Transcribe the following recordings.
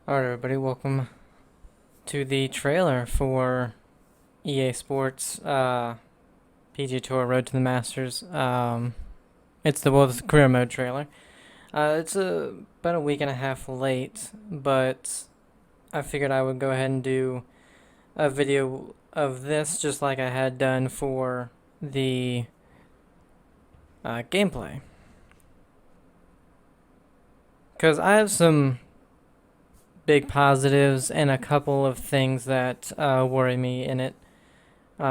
Alright, everybody, welcome to the trailer for EA Sports PGA Tour Road to the Masters. It's the career mode trailer. It's about a week and a half late, but I figured I would go ahead and do a video of this just like I had done for the gameplay. Because I have some big positives and a couple of things that worry me in it. But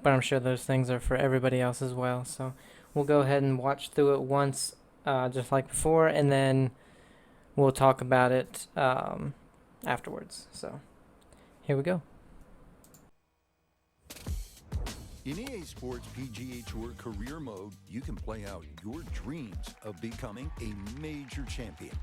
I'm sure those things are for everybody else as well. So we'll go ahead and watch through it once, just like before, and then we'll talk about it afterwards. So here we go. In EA Sports PGA Tour Career Mode, you can play out your dreams of becoming a major champion.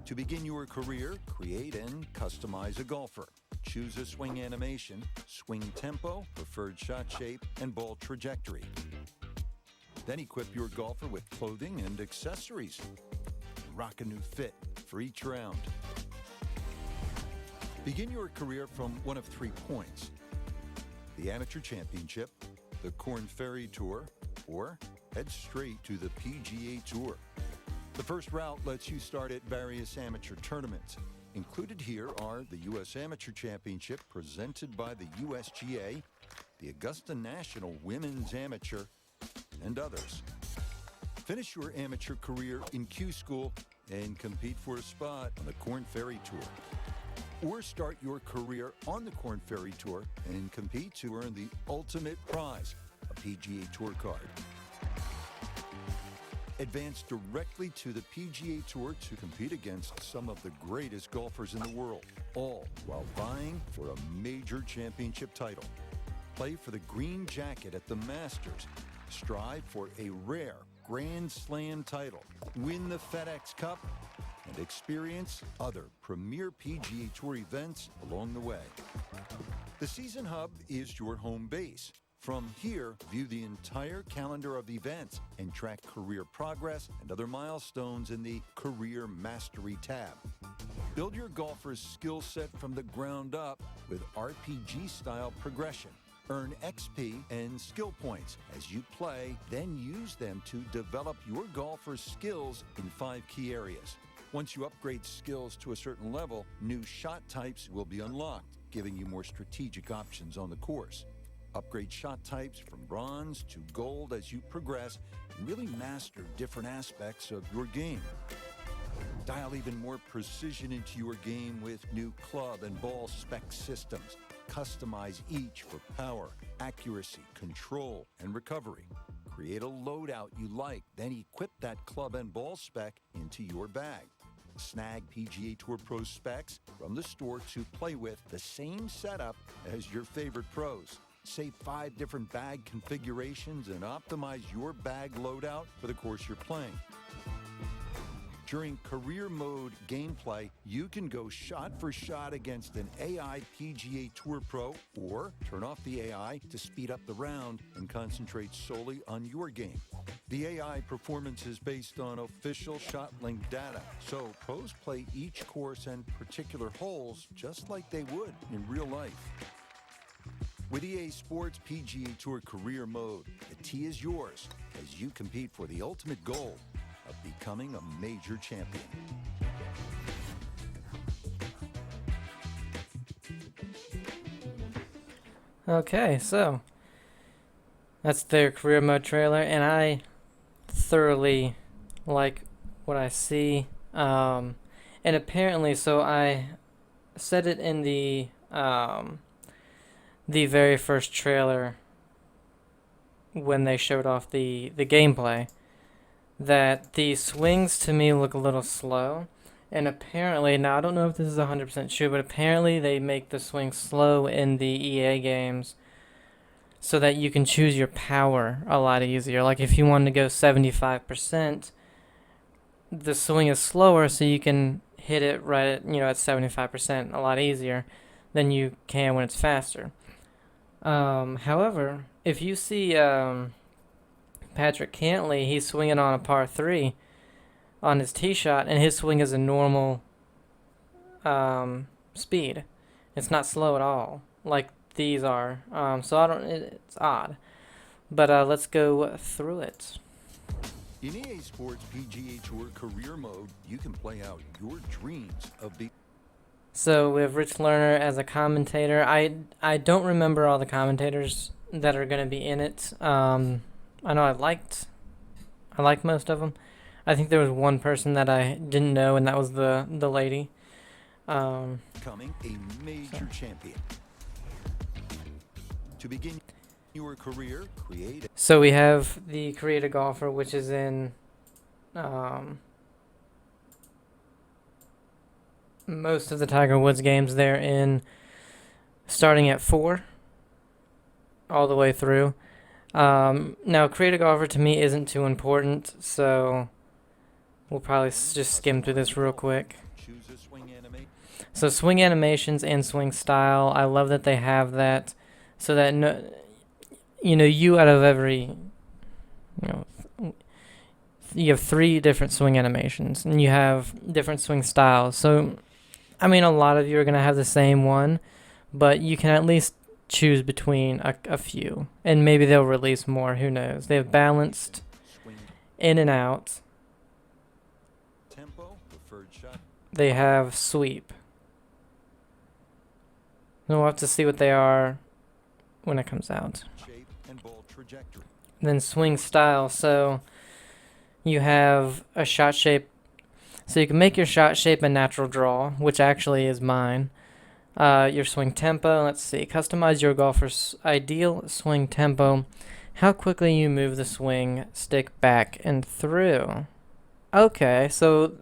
To begin your career, create and customize a golfer. Choose a swing animation, swing tempo, preferred shot shape, and ball trajectory. Then equip your golfer with clothing and accessories. Rock a new fit for each round. Begin your career from one of 3 points: the Amateur Championship, the Korn Ferry Tour, or head straight to the PGA Tour. The first route lets you start at various amateur tournaments. Included here are the U.S. Amateur Championship presented by the USGA, the Augusta National Women's Amateur, and others. Finish your amateur career in Q School and compete for a spot on the Korn Ferry Tour. Or start your career on the Korn Ferry Tour and compete to earn the ultimate prize, a PGA Tour card. Advance directly to the PGA Tour to compete against some of the greatest golfers in the world, all while vying for a major championship title. Play for the green jacket at the Masters. Strive for a rare Grand Slam title. Win the FedEx Cup and experience other premier PGA Tour events along the way. The Season Hub is your home base. From here, view the entire calendar of events and track career progress and other milestones in the Career Mastery tab. Build your golfer's skill set from the ground up with RPG-style progression. Earn XP and skill points as you play, then use them to develop your golfer's skills in 5 key areas. Once you upgrade skills to a certain level, new shot types will be unlocked, giving you more strategic options on the course. Upgrade shot types from bronze to gold as you progress and really master different aspects of your game. Dial even more precision into your game with new club and ball spec systems. Customize each for power, accuracy, control, and recovery. Create a loadout you like, then equip that club and ball spec into your bag. Snag PGA Tour Pro specs from the store to play with the same setup as your favorite pros. Save 5 different bag configurations and optimize your bag loadout for the course you're playing. During career mode gameplay, you can go shot for shot against an AI PGA Tour Pro or turn off the AI to speed up the round and concentrate solely on your game. The AI performance is based on official ShotLink data, so pros play each course and particular holes just like they would in real life. With EA Sports PGA Tour Career Mode, the tee is yours as you compete for the ultimate goal of becoming a major champion. Okay, so that's their career mode trailer, and I thoroughly like what I see. And apparently, so I said it in the very first trailer when they showed off the gameplay, that the swings to me look a little slow. And apparently, now I don't know if this is 100% true, but apparently they make the swing slow in the EA games so that you can choose your power a lot easier. Like if you wanted to go 75%, the swing is slower so you can hit it right at 75% a lot easier than you can when it's faster. However, if you see Patrick Cantley, he's swinging on a par 3. on his tee shot, and his swing is a normal speed. It's not slow at all, like these are. So I don't. It's odd, but let's go through it. In EA Sports PGA Tour Career Mode, you can play out your dreams of being. So we have Rich Lerner as a commentator. I don't remember all the commentators that are going to be in it. I know I liked most of them. I think there was one person that I didn't know, and that was the lady. Becoming a major champion. To begin your career, create. So we have the Create a Golfer, which is in most of the Tiger Woods games. They're in starting at 4 all the way through. Now, Create a Golfer to me isn't too important, so we'll probably just skim through this real quick. Choose a swing animation. So swing animations and swing style, I love that they have that, so that you out of every, you have 3 different swing animations, and you have different swing styles. So, I mean, a lot of you are gonna have the same one, but you can at least choose between a few, and maybe they'll release more. Who knows? They have balanced, Swing in and out. tempo, preferred shot. They have sweep. We'll have to see what they are when it comes out. Shape and ball trajectory. Then swing style. So you have a shot shape. So you can make your shot shape a natural draw, which actually is mine. Your swing tempo. Let's see. Customize your golfer's ideal swing tempo. How quickly you move the swing stick back and through. Okay, so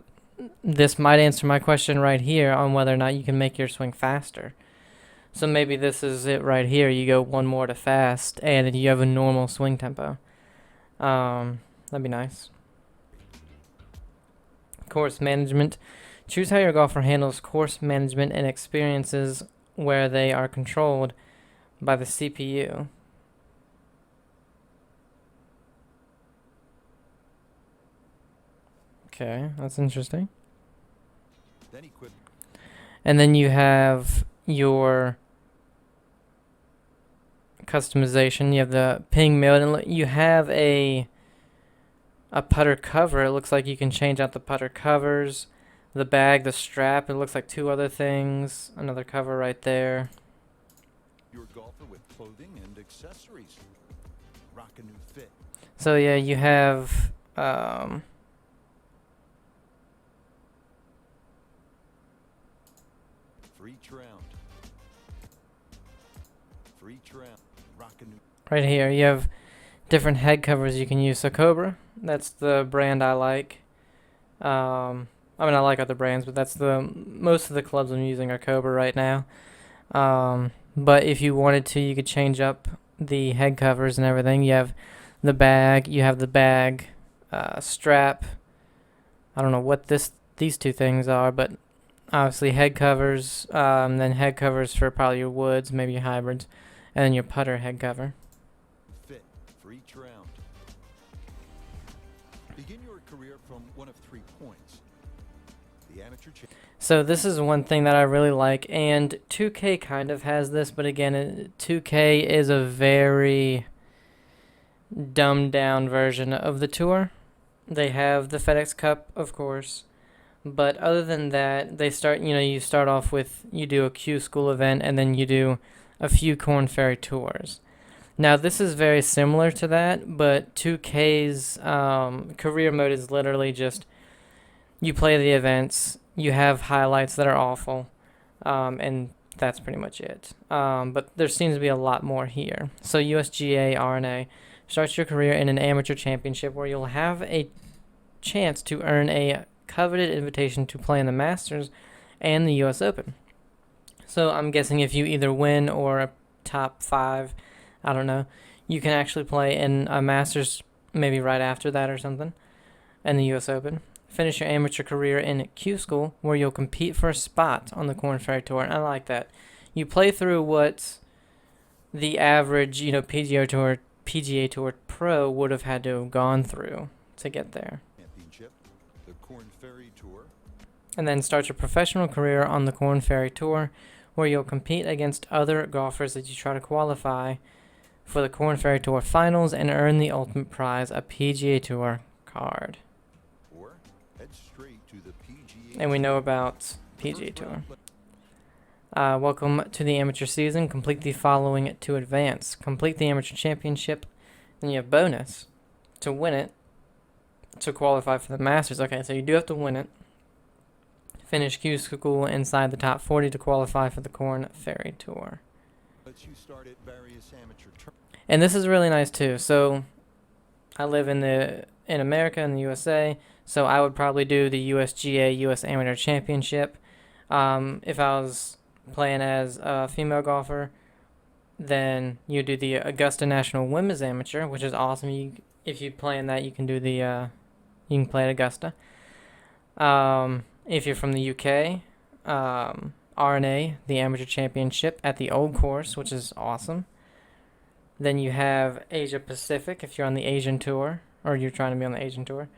this might answer my question right here on whether or not you can make your swing faster. So maybe this is it right here. You go one more to fast, and you have a normal swing tempo. That'd be nice. Course management. Choose how your golfer handles course management and experiences where they are controlled by the CPU. Okay, that's interesting. Then equip. And then you have your customization. You have the ping mode, and you have a putter cover. It looks like you can change out the putter covers, the bag, the strap. It looks like 2 other things. Another cover right there. Your golfer with clothing and accessories. Rock a new fit. So yeah, you have For each round. For each round. Rock a new. right here. You have different head covers you can use. So Cobra, that's the brand I like. I mean, I like other brands, but that's most of the clubs I'm using are Cobra right now. But if you wanted to, you could change up the head covers and everything. You have the bag. You have the bag strap. I don't know what these 2 things are, but obviously head covers. Then head covers for probably your woods, maybe your hybrids, and then your putter head cover. Fit for each round. Begin your career from one of 3 points. The amateur So this is one thing that I really like, and 2K kind of has this, but again, 2K is a very dumbed down version of the tour. They have the FedEx Cup, of course, but other than that, they start, you start off with, you do a Q School event, and then you do a few Corn Ferry tours. Now, this is very similar to that, but 2K's career mode is literally just, you play the events, you have highlights that are awful, and that's pretty much it. But there seems to be a lot more here. So USGA RNA starts your career in an amateur championship where you'll have a chance to earn a coveted invitation to play in the Masters and the US Open. So I'm guessing if you either win or a top 5, I don't know, you can actually play in a Masters maybe right after that or something, and the US Open. Finish your amateur career in Q School, where you'll compete for a spot on the Corn Ferry Tour. And I like that. You play through what the average, PGA Tour pro would have had to have gone through to get there. championship. The Corn Ferry Tour. and then start your professional career on the Corn Ferry Tour, where you'll compete against other golfers that you try to qualify for the Corn Ferry Tour finals and earn the ultimate prize, a PGA Tour card. Or head straight to the PGA. And we know about PGA Tour. Welcome to the amateur season. Complete the following to advance. Complete the amateur championship. Then you have bonus to win it to qualify for the Masters. Okay, so you do have to win it. Finish Q school inside the top 40 to qualify for the Corn Ferry Tour. Lets you start at various amateur And this is really nice too. So I live in America, in the USA, so I would probably do the USGA US Amateur Championship. If I was playing as a female golfer, then you do the Augusta National Women's Amateur, which is awesome. If you play in that, you can do the you can play at Augusta. If you're from the UK, RNA, the Amateur Championship at the Old Course, which is awesome. Then you have Asia Pacific if you're on the Asian Tour, or you're trying to be on the Asian Tour.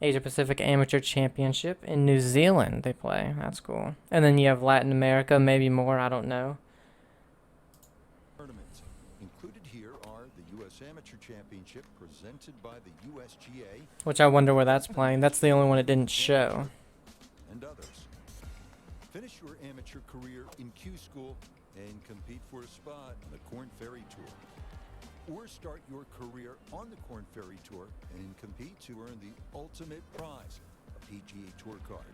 Asia Pacific Amateur Championship in New Zealand they play. That's cool. And then you have Latin America, maybe more, I don't know. tournaments. Included here are the U.S. Amateur Championship presented by the USGA. Which I wonder where that's playing. That's the only one it didn't show. And others. Finish your amateur career in Q School and compete for a spot on the Corn Ferry Tour. Or start your career on the Corn Ferry Tour and compete to earn the ultimate prize, a PGA Tour card.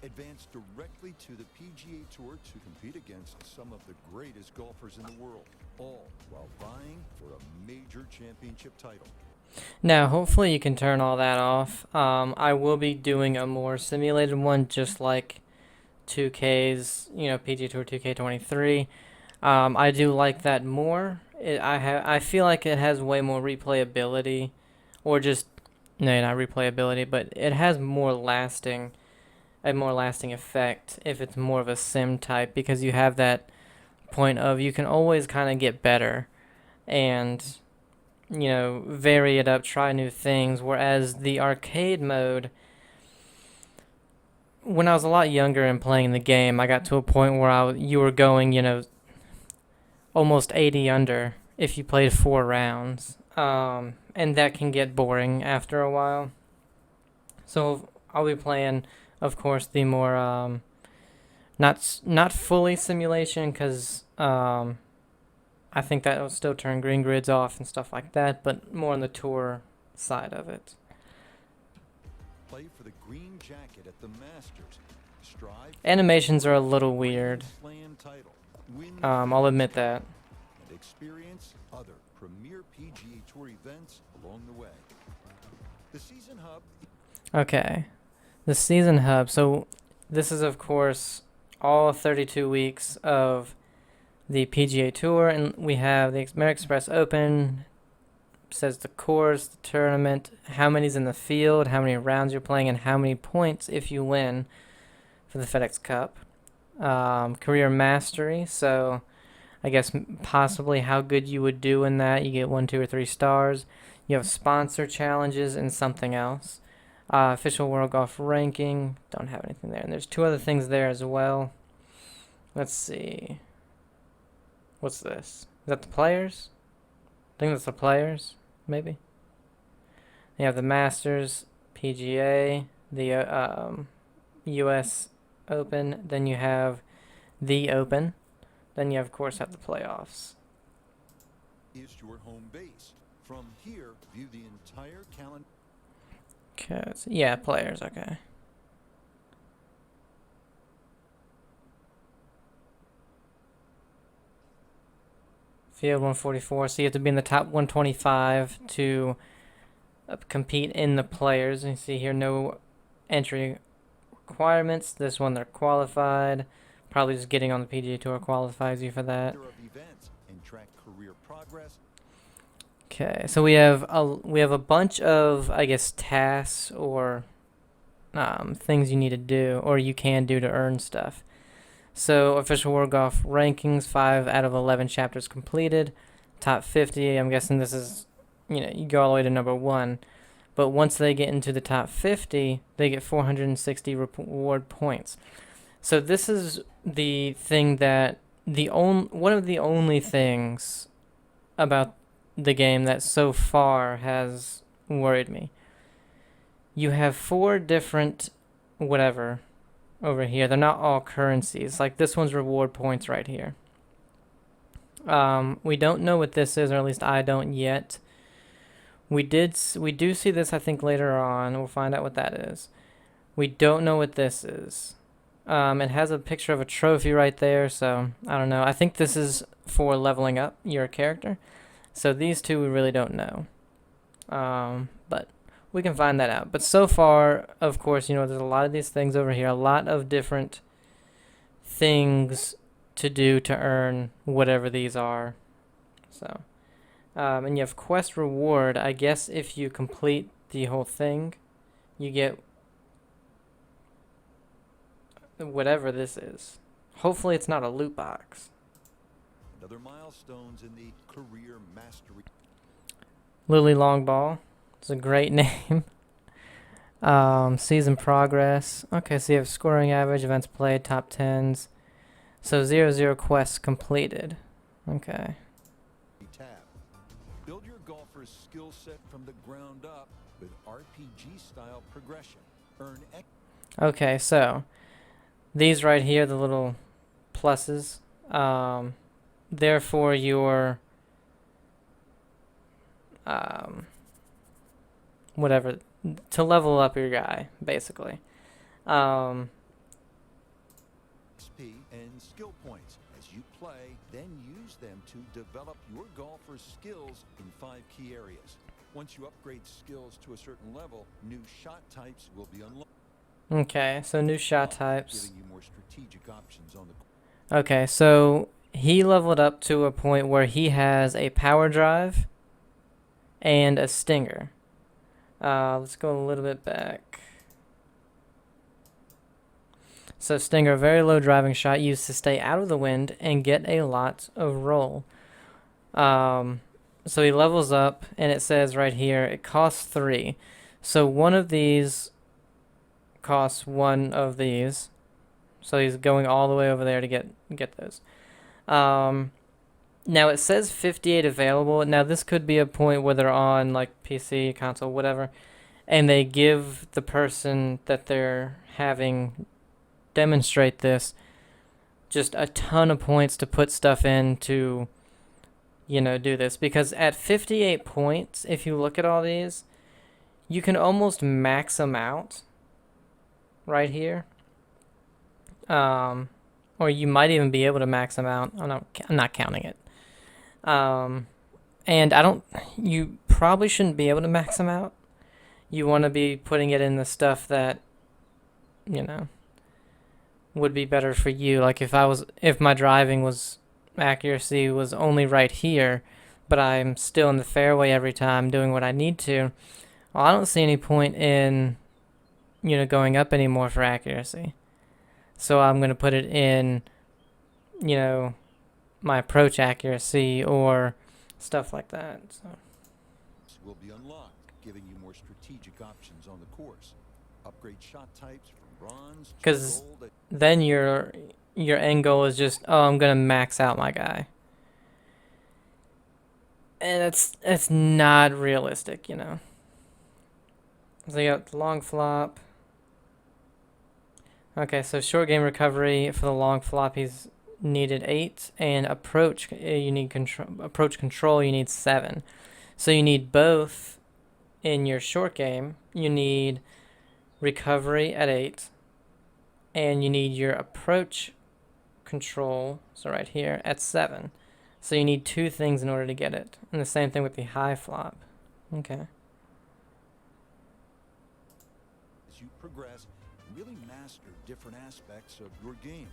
Advance directly to the PGA Tour to compete against some of the greatest golfers in the world, all while vying for a major championship title. Now, hopefully you can turn all that off. I will be doing a more simulated one, just like 2K's, PGA Tour 2K23. I do like that more. I feel like it has way more replayability, or just no, not replayability, but it has a more lasting effect if it's more of a sim type, because you have that point of you can always kind of get better and vary it up, try new things. Whereas the arcade mode, when I was a lot younger and playing the game, I got to a point where you were going, almost 80 under if you played 4 rounds. And that can get boring after a while. So I'll be playing, of course, the more, not fully simulation, because I think that will still turn green grids off and stuff like that, but more on the tour side of it. Play for the green jacket at the Masters. Strive Animations are a little weird. Slam title. Win I'll admit that. and experience other premier PGA Tour events along the way. The Season Hub. Okay. The Season Hub. So this is, of course, all 32 weeks of the PGA Tour, and we have the American Express Open. Says the course, the tournament, how many's in the field, how many rounds you're playing, and how many points if you win for the FedEx Cup. Career Mastery, so I guess possibly how good you would do in that. You get 1, 2, or 3 stars. You have sponsor challenges and something else. Official World Golf Ranking, don't have anything there. And there's 2 other things there as well. Let's see. What's this? Is that the players? I think that's the players, maybe. You have the Masters, PGA, the US Open, then you have the Open, then you of course have the playoffs. Is your home base. From here, view the entire calendar. Okay, so yeah, players, okay. Field 144, so you have to be in the top 125 to compete in the players. And you see here, no entry requirements. This one, they're qualified. Probably just getting on the PGA Tour qualifies you for that. Of events and track career progress. Okay, so we have a bunch of, I guess, tasks or things you need to do, or you can do to earn stuff. So official World Golf Rankings, 5 out of 11 chapters completed. Top 50, I'm guessing this is, you go all the way to number 1. But once they get into the top 50, they get 460 reward points. So this is the thing that one of the only things about the game that so far has worried me. You have 4 different whatever over here. They're not all currencies. Like this one's reward points right here. We don't know what this is, or at least I don't yet. We do see this, I think, later on. We'll find out what that is. We don't know what this is. It has a picture of a trophy right there, so I don't know. I think this is for leveling up your character. So these two we really don't know. But we can find that out. But so far, of course, there's a lot of these things over here. A lot of different things to do to earn whatever these are. So, and you have quest reward. I guess if you complete the whole thing, you get whatever this is. Hopefully it's not a loot box. Another milestones in the career mastery. Lily Longball. It's a great name. Season progress. Okay, so you have scoring average, events played, top 10s. So 0 quests completed. Okay. Tab. Build your golfer's skill set from the ground up with RPG style progression. Earn Okay, so these right here, the little pluses, they're for your whatever, to level up your guy, basically. XP and skill points as you play, then use them to develop your golfer's skills in 5 key areas. Once you upgrade skills to a certain level, new shot types will be unlocked. Okay, so new shot types. Giving you more strategic options on the. Okay, so he leveled up to a point where he has a power drive and a stinger. Let's go a little bit back. So stinger, very low driving shot used to stay out of the wind and get a lot of roll. So he levels up, and it says right here, it costs 3. So one of these costs one of these. So he's going all the way over there to get those. Now it says 58 available. Now this could be a point where they're on like PC, console, whatever, and they give the person that they're having demonstrate this just a ton of points to put stuff in to, do this. Because at 58 points, if you look at all these, you can almost max them out right here. Or you might even be able to max them out. I'm not counting it. And you probably shouldn't be able to max them out. You want to be putting it in the stuff that, would be better for you. Like if my driving accuracy was only right here, but I'm still in the fairway every time doing what I need to, well, I don't see any point in, going up anymore for accuracy. So I'm going to put it in, my approach accuracy or stuff like that. So. Will be unlocked, giving you more strategic options on the course. Upgrade shot types from bronze to because gold. Then your end goal is just, I'm going to max out my guy. And it's not realistic, So you got the long flop. Okay, so short game recovery for the long flop, he's needed 8, and approach control you need 7. So you need both in your short game. You need recovery at 8, and you need your approach control, so right here, at 7. So you need 2 things in order to get it. And the same thing with the high flop. Okay. As you progress, really master different aspects of your game.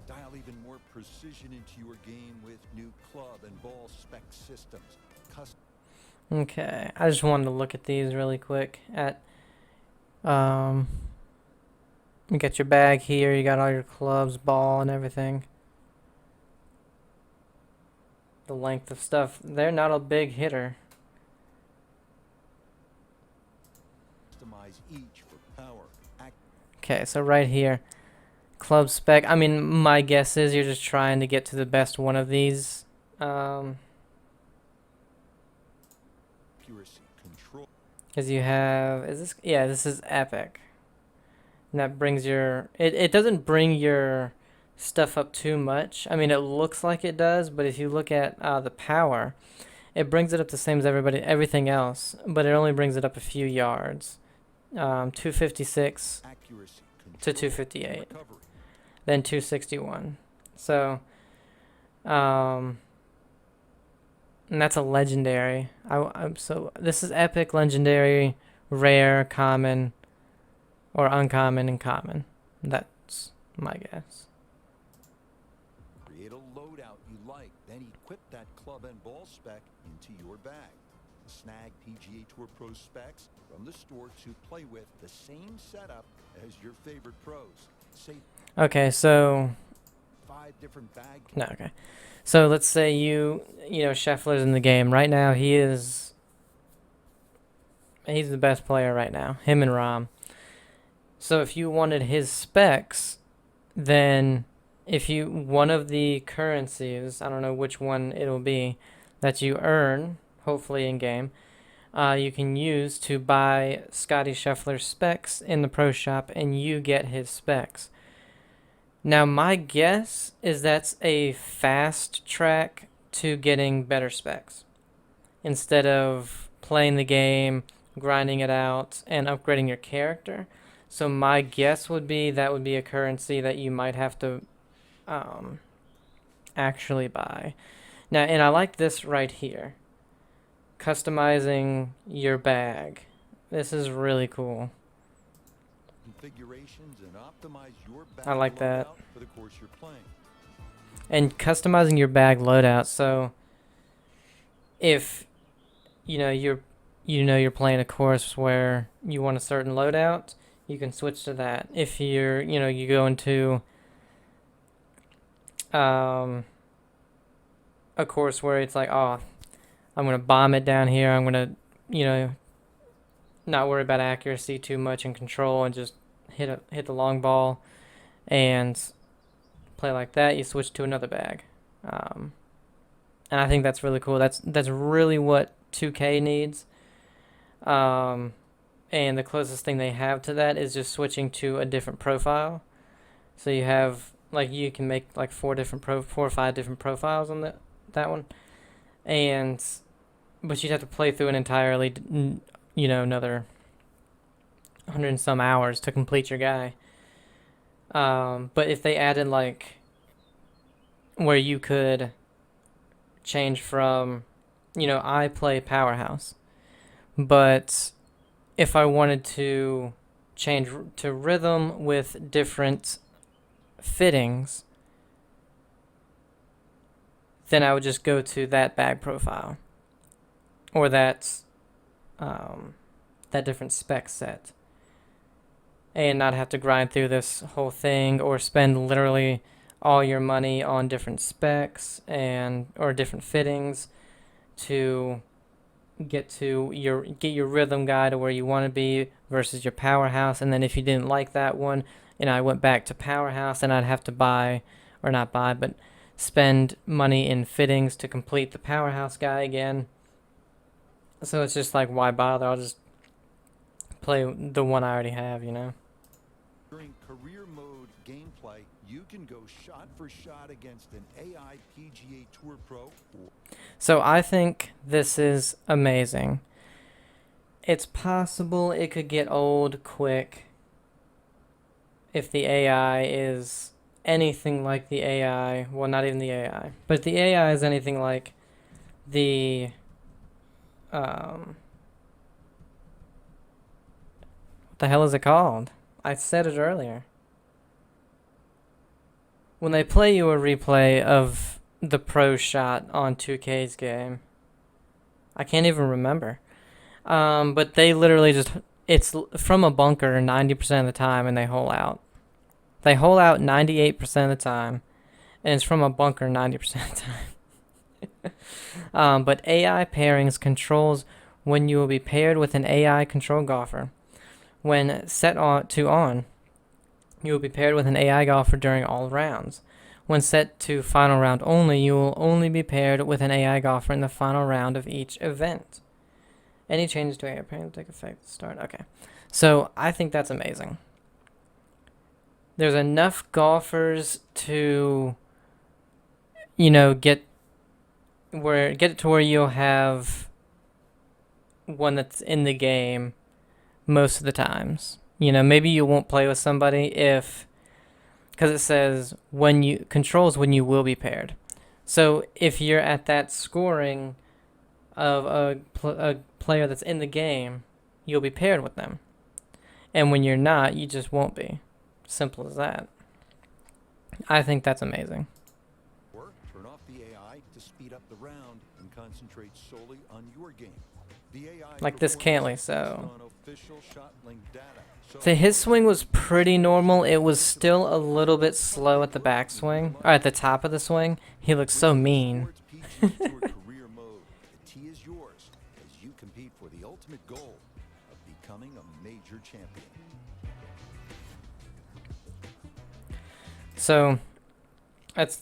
Dial even more precision into your game with new club and ball spec systems. Okay, I just wanted to look at these really quick. You got your bag here, you got all your clubs, ball, and everything. The length of stuff. They're not a big hitter. customize each for power, Okay, so right here, club spec. I mean, my guess is you're just trying to get to the best one of these. accuracy, control. Because you have, is this, yeah, this is epic. And that brings your, it doesn't bring your stuff up too much. I mean, it looks like it does, but if you look at the power, it brings it up the same as everything else, but it only brings it up a few yards. 256 Accuracy, to control, 258, recovery. then 261. So, and that's a legendary. So this is epic, legendary, rare, common, or uncommon and common. That's my guess. Create a loadout you like, then equip that club and ball spec into your bag. Snag PGA Tour Pro specs from the store to play with the same setup as your favorite pros. Save Okay, so 5 different bag. no, okay. So let's say you know Scheffler's in the game right now. He's the best player right now. Him and Rahm. So if you wanted his specs, then if you one of the currencies, I don't know which one it'll be, that you earn, hopefully in game, you can use to buy Scotty Scheffler's specs in the pro shop, and you get his specs. Now my guess is that's a fast track to getting better specs. Instead of playing the game, grinding it out, and upgrading your character. So my guess would be that would be a currency that you might have to actually buy. Now, and I like this right here. Customizing your bag. This is really cool. Configurations and optimize your bag I like that. loadout for the course you're playing. And customizing your bag loadout. So if you're playing a course where you want a certain loadout, you can switch to that. If you go into a course where it's like, oh, I'm going to bomb it down here. I'm going to, not worry about accuracy too much and control and just hit the long ball and play like that. You switch to another bag. And I think that's really cool. That's really what 2K needs. And the closest thing they have to that is just switching to a different profile. So you have, like, you can make like 4 or 5 different profiles on that one. But you'd have to play through an entirely, another 100 and some hours to complete your guy. But if they added, like, where you could change from, I play Powerhouse, but if I wanted to change to rhythm with different fittings, then I would just go to that bag profile or that different spec set and not have to grind through this whole thing or spend literally all your money on different specs or different fittings to get your rhythm guy to where you want to be versus your Powerhouse. And then if you didn't like that one and I went back to Powerhouse, and I'd have to but spend money in fittings to complete the Powerhouse guy again. So it's just like, why bother? I'll just play the one I already have, During career mode gameplay, you can go shot for shot against an AI PGA Tour Pro. So I think this is amazing. It's possible it could get old quick if the AI is anything like the AI. Well, not even the AI, but if the AI is anything like the what the hell is it called? I said it earlier. When they play you a replay of the pro shot on 2K's game, I can't even remember. But they literally it's from a bunker 90% of the time, and they hole out. They hole out 98% of the time, and it's from a bunker 90% of the time. But AI pairings controls when you will be paired with an AI control golfer. When set to on, you will be paired with an AI golfer during all rounds. When set to final round only, you will only be paired with an AI golfer in the final round of each event. Any changes to AI pairing will take effect at the start. Okay. So I think that's amazing. There's enough golfers to, get it to where you'll have one that's in the game most of the times. Maybe you won't play with somebody because it says when you will be paired. So if you're at that scoring of a player that's in the game, you'll be paired with them. And when you're not, you just won't be. Simple as that. I think that's amazing. Or turn off the AI to speed up the round and concentrate solely on your game. The AI Like this Cantley, performance so. is based on official ShotLink data. So his swing was pretty normal. It was still a little bit slow at the backswing, or at the top of the swing. He looks so mean. PGA Tour career mode. The tee is yours as you compete for the ultimate goal of becoming a major champion. So that's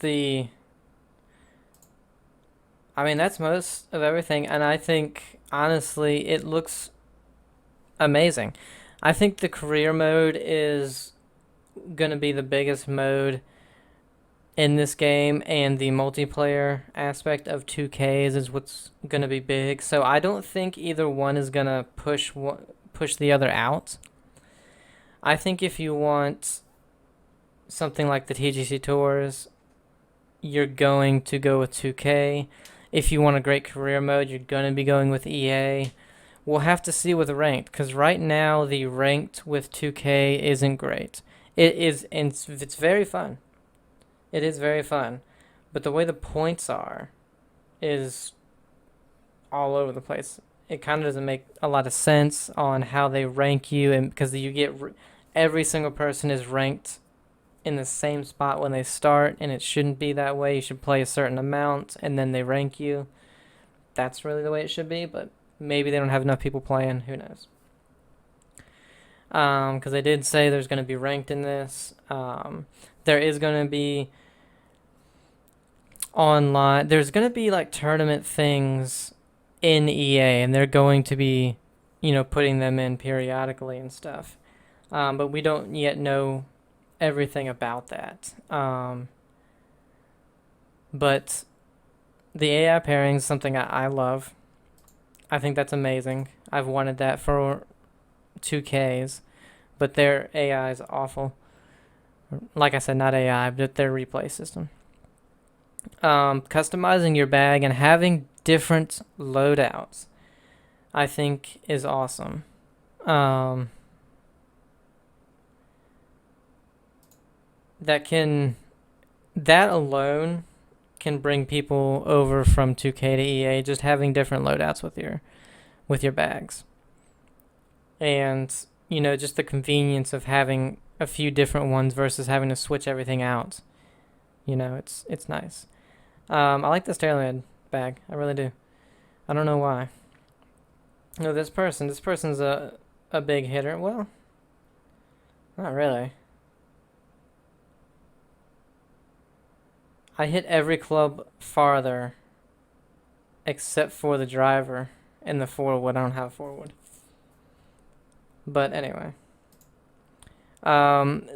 most of everything, and I think honestly it looks amazing. I think the career mode is going to be the biggest mode in this game, and the multiplayer aspect of 2Ks is what's going to be big. So I don't think either one is going to push the other out. I think if you want something like the TGC Tours, you're going to go with 2K. If you want a great career mode, you're going to be going with EA. We'll have to see with ranked, because right now the ranked with 2K isn't great. It's very fun. It is very fun, but the way the points are is all over the place. It kind of doesn't make a lot of sense on how they rank you, and because you get every single person is ranked in the same spot when they start, and it shouldn't be that way. You should play a certain amount, and then they rank you. That's really the way it should be, but maybe they don't have enough people playing. Who knows? Because they did say there's going to be ranked in this. There is going to be online. There's going to be like tournament things in EA, and they're going to be, putting them in periodically and stuff. But we don't yet know everything about that. But the AI pairing is something I love. I think that's amazing. I've wanted that for 2Ks, but their AI is awful. Like I said, not AI, but their replay system. Customizing your bag and having different loadouts, I think, is awesome. That alone can bring people over from 2K to EA, just having different loadouts with your bags. And, just the convenience of having a few different ones versus having to switch everything out. It's nice. I like this Tailhead bag. I really do. I don't know why. No, this person's a big hitter. Well, not really. I hit every club farther except for the driver and the 4-wood. I don't have 4-wood. But anyway.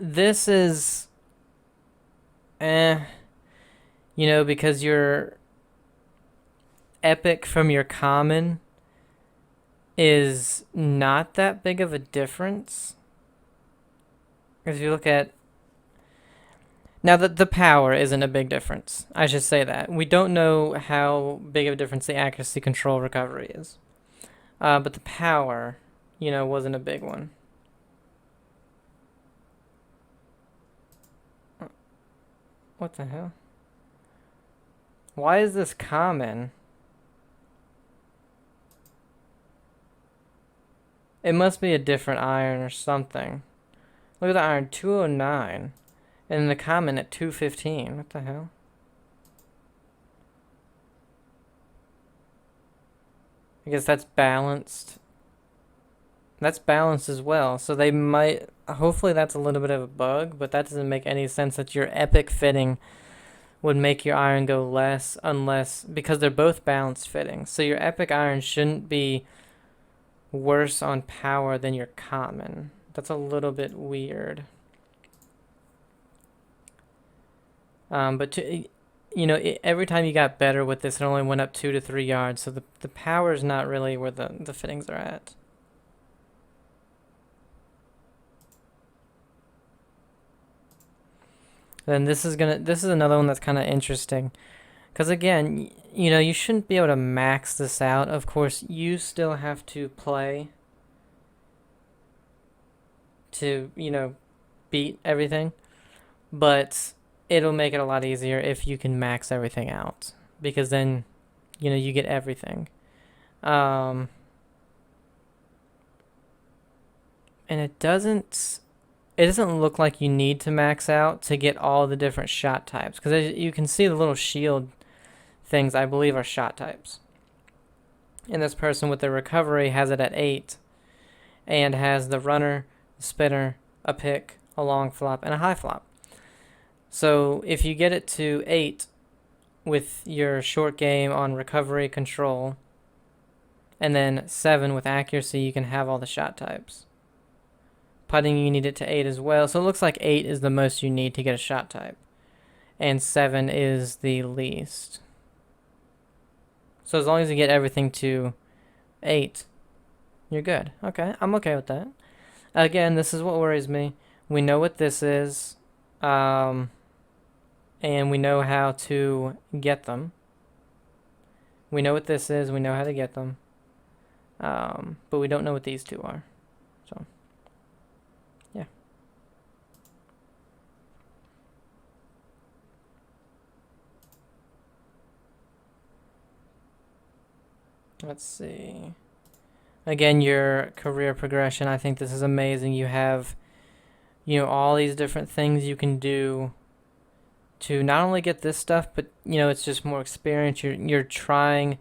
This is because your epic from your common is not that big of a difference. If you look at now, the power isn't a big difference. I should say that. We don't know how big of a difference the accuracy, control, recovery is. But the power, wasn't a big one. What the hell? Why is this common? It must be a different iron or something. Look at the iron, 209. And the common at 215. What the hell? I guess that's balanced That's balanced as well. So they might, hopefully that's a little bit of a bug, but that doesn't make any sense that your epic fitting would make your iron go less unless, because they're both balanced fitting. So your epic iron shouldn't be worse on power than your common. That's a little bit weird. But every time you got better with this, it only went up 2 to 3 yards. So the power is not really where the fittings are at. Then this is another one that's kind of interesting. Because again, you shouldn't be able to max this out. Of course, you still have to play to, beat everything. But it'll make it a lot easier if you can max everything out. Because then, you get everything. And it doesn't look like you need to max out to get all the different shot types. Because you can see the little shield things, I believe, are shot types. And this person with the recovery has it at 8 and has the runner, the spinner, a pick, a long flop, and a high flop. So if you get it to 8 with your short game on recovery control, and then 7 with accuracy, you can have all the shot types. Putting, you need it to 8 as well. So it looks like 8 is the most you need to get a shot type. And 7 is the least. So as long as you get everything to 8, you're good. Okay, I'm okay with that. Again, this is what worries me. We know what this is. And we know how to get them. We know what this is. We know how to get them. But we don't know what these two are. So, yeah. Let's see. Again, your career progression. I think this is amazing. You have, all these different things you can do to not only get this stuff, but, it's just more experience. You're trying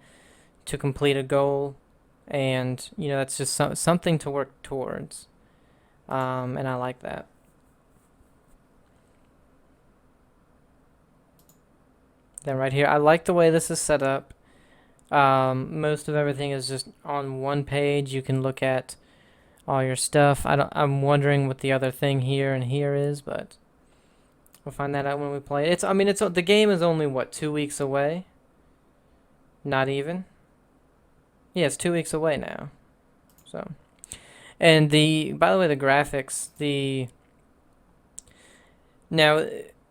to complete a goal, and, that's just something to work towards. And I like that. Then right here, I like the way this is set up. Most of everything is just on one page. You can look at all your stuff. I'm wondering what the other thing here and here is, but we'll find that out when we play it. The game is only, what, 2 weeks away? Not even? Yeah, it's 2 weeks away now. So, and by the way, the graphics, now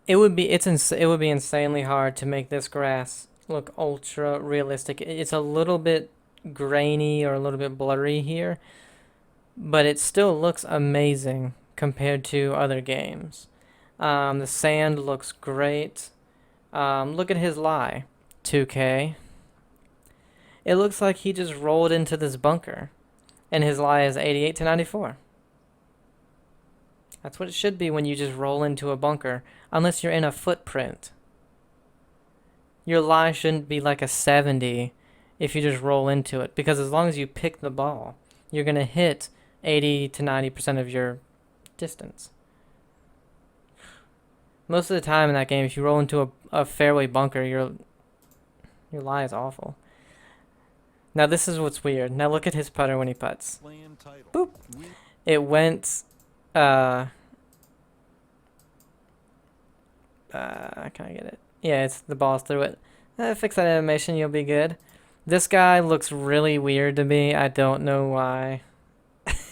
it would be insanely hard to make this grass look ultra realistic. It's a little bit grainy or a little bit blurry here, but it still looks amazing compared to other games. The sand looks great. Look at his lie, 2K. It looks like he just rolled into this bunker, and his lie is 88 to 94. That's what it should be when you just roll into a bunker, unless you're in a footprint. Your lie shouldn't be like a 70 if you just roll into it, because as long as you pick the ball, you're going to hit 80 to 90% of your distance. Most of the time in that game, if you roll into a fairway bunker, your lie is awful. Now this is what's weird. Now look at his putter when he putts. Boop. It went, can I get it? Yeah, it's the ball's through it. Fix that animation, you'll be good. This guy looks really weird to me. I don't know why.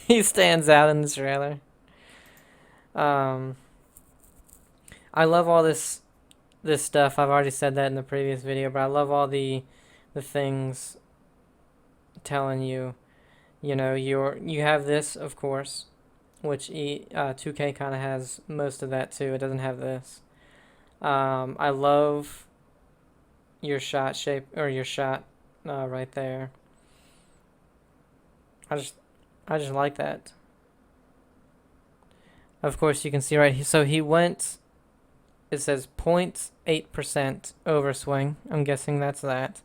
He stands out in the trailer. I love all this stuff. I've already said that in the previous video, but I love all the things telling you, you have this, of course, which 2K kind of has most of that too. It doesn't have this. I love your shot shape, or your shot right there. I just like that. Of course, you can see right here. So he went, it says 0.8% overswing. I'm guessing that's that.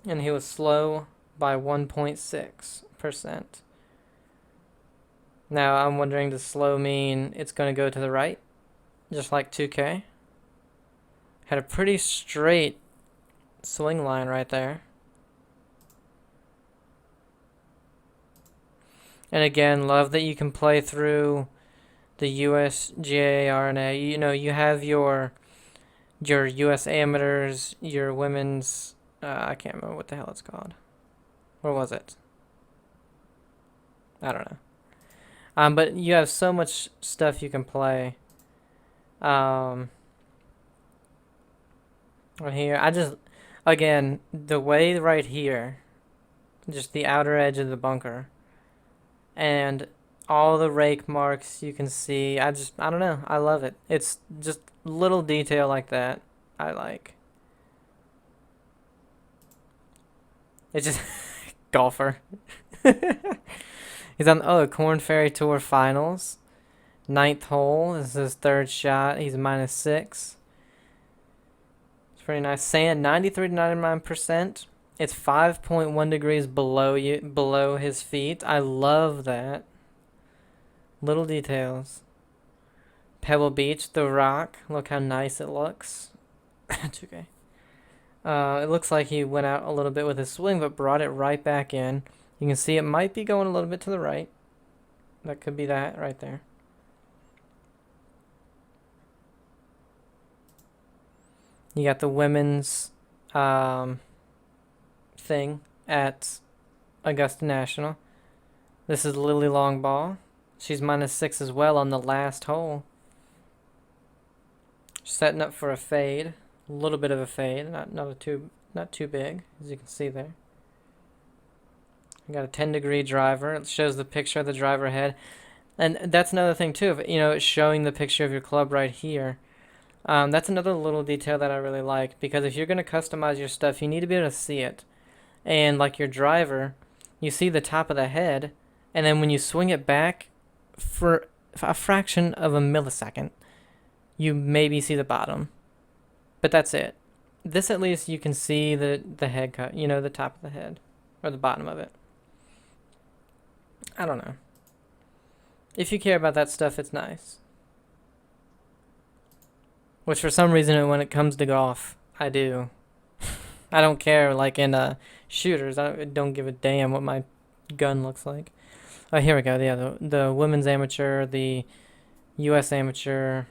And he was slow by 1.6%. Now I'm wondering, does slow mean it's going to go to the right? Just like 2K? Had a pretty straight swing line right there. And again, love that you can play through the USGA RNA. You know, you have your US amateurs, your women's, I can't remember what the hell it's called. Where was it? I don't know. But you have so much stuff you can play. Right here, again, the way right here, just the outer edge of the bunker, and all the rake marks you can see. I don't know. I love it. It's just little detail like that I like. It's just golfer. He's on Corn Ferry Tour Finals. 9th hole. This is his 3rd shot. He's -6. It's pretty nice. Sand 93 to 99%. It's 5.1 degrees below his feet. I love that. Little details. Pebble Beach, the rock. Look how nice it looks. It's okay. It looks like he went out a little bit with his swing, but brought it right back in. You can see it might be going a little bit to the right. That could be that right there. You got the women's thing at Augusta National. This is Lily Longball. She's -6 as well on the last hole. Setting up for a fade. A little bit of a fade. Not too big, as you can see there. I got a 10-degree driver. It shows the picture of the driver head. And that's another thing too. You know, it's showing the picture of your club right here. That's another little detail that I really like, because if you're going to customize your stuff, you need to be able to see it. And like your driver, you see the top of the head, and then when you swing it back for a fraction of a millisecond, you maybe see the bottom. But that's it. This at least you can see the head cut, you know, the top of the head or the bottom of it. I don't know. If you care about that stuff, it's nice. Which for some reason when it comes to golf, I do. I don't care, like in shooters, I don't give a damn what my gun looks like. Oh, here we go. Yeah, the women's amateur, the U.S. amateur,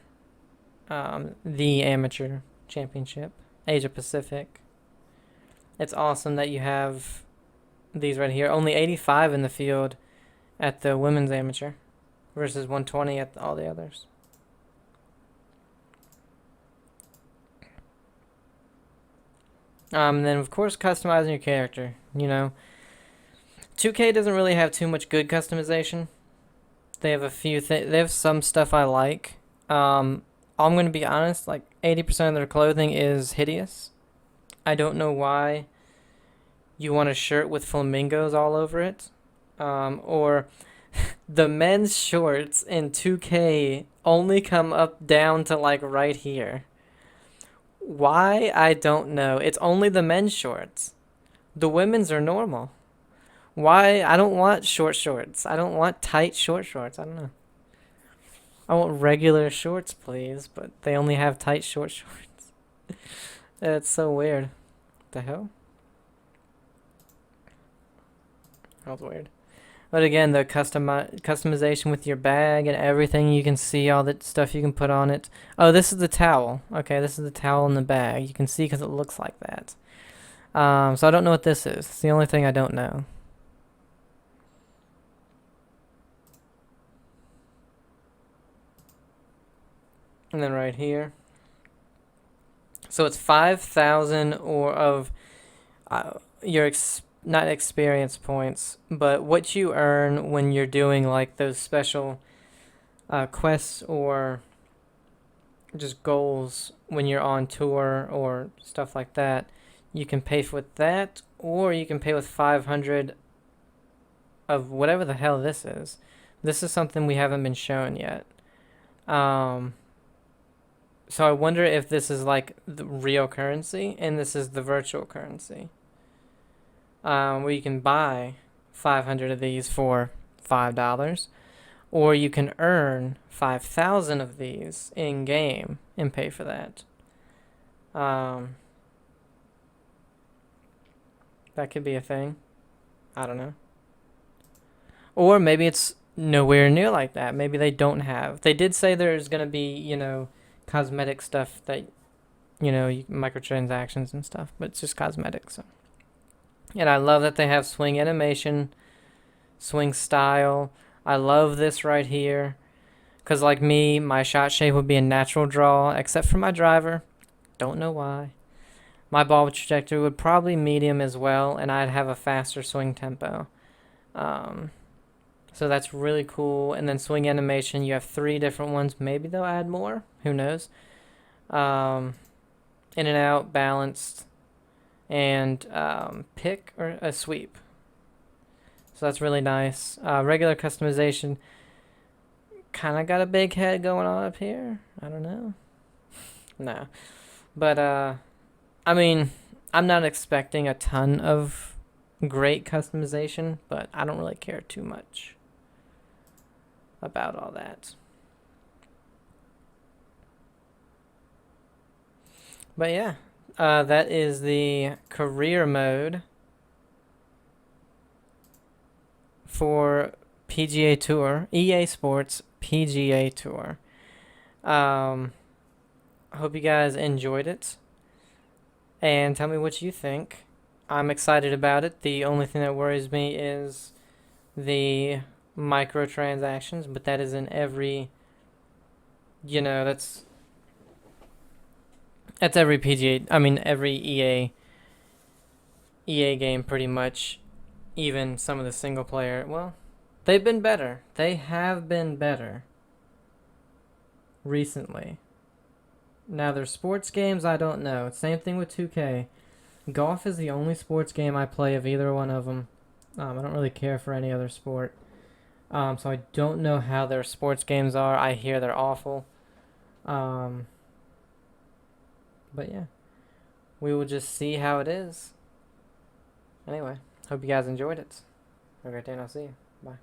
the amateur championship, Asia Pacific. It's awesome that you have these right here. Only 85 in the field at the women's amateur versus 120 at all the others. And then of course customizing your character. You know, 2K doesn't really have too much good customization. They have a few things. They have some stuff I like. I'm gonna be honest. Like 80% of their clothing is hideous. I don't know why you want a shirt with flamingos all over it, or the men's shorts in 2K only come up down to like right here. Why? I don't know. It's only the men's shorts. The women's are normal. Why? I don't want short shorts. I don't want tight short shorts. I don't know. I want regular shorts, please, but they only have tight short shorts. It's so weird. What the hell? That was weird. But again, the customization with your bag and everything, you can see all the stuff you can put on it. Oh, this is the towel. Okay, this is the towel in the bag. You can see because it looks like that. So I don't know what this is. It's the only thing I don't know. And then right here. So it's 5,000 or of your not experience points, but what you earn when you're doing like those special quests or just goals when you're on tour or stuff like that. You can pay with that, or you can pay with 500 of whatever the hell this is. This is something we haven't been shown yet. So I wonder if this is like the real currency and this is the virtual currency. where you can buy 500 of these for $5, or you can earn 5,000 of these in game and pay for that. That could be a thing. I don't know. Or maybe it's nowhere near like that. Maybe they don't have. They did say there's going to be, cosmetic stuff that, microtransactions and stuff, but it's just cosmetic. So. And I love that they have swing animation, swing style. I love this right here. Because like me, my shot shape would be a natural draw, except for my driver. Don't know why. My ball trajectory would probably medium as well, and I'd have a faster swing tempo. So that's really cool. And then swing animation, you have 3 different ones. Maybe they'll add more. Who knows? In and out, balanced, and pick or a sweep. So that's really nice. Regular customization. Kind of got a big head going on up here. I don't know. No. But, I mean, I'm not expecting a ton of great customization, but I don't really care too much about all that. But yeah, that is the career mode for PGA Tour, EA Sports PGA Tour. Hope you guys enjoyed it, and tell me what you think. I'm excited about it. The only thing that worries me is the microtransactions, but that is in every, that's every PGA. I mean, every EA game pretty much. Even some of the single player. Well, they've been better. They have been better recently. Now, their sports games, I don't know. Same thing with 2K. Golf is the only sports game I play of either one of them. I don't really care for any other sport. So I don't know how their sports games are. I hear they're awful. But yeah. We will just see how it is. Anyway, hope you guys enjoyed it. Have a great day and I'll see you. Bye.